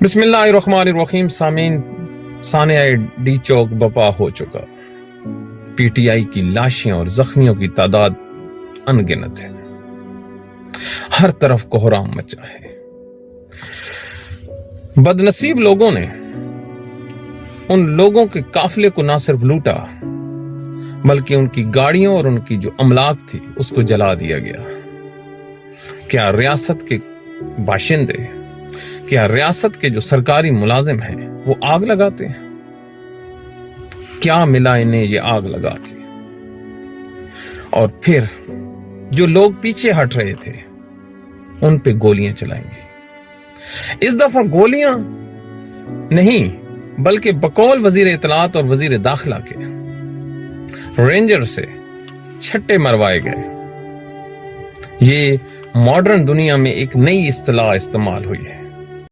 बिस्मिल्लाहिर्रहमानिर्रहीम। सामीन, सानिया डी चौक बपा हो चुका। पीटीआई की लाशें और जख्मियों की तादाद अनगिनत है। हर तरफ कोहराम मचा है। बदनसीब लोगों ने उन लोगों के काफिले को ना सिर्फ लूटा बल्कि उनकी गाड़ियों और उनकी जो अमलाक थी उसको जला दिया गया। क्या रियासत के बाशिंदे, क्या रियासत के जो सरकारी मुलाजिम हैं वो आग लगाते हैं? क्या मिला इन्हें ये आग लगा के? और फिर जो लोग पीछे हट रहे थे उन पे गोलियां चलाएंगे। इस दफा गोलियां नहीं बल्कि बकौल वजीर इत्तलात और वजीर दाखिला के रेंजर से छट्टे मरवाए गए। ये मॉडर्न दुनिया में एक नई इस्तिलाह इस्तेमाल हुई है।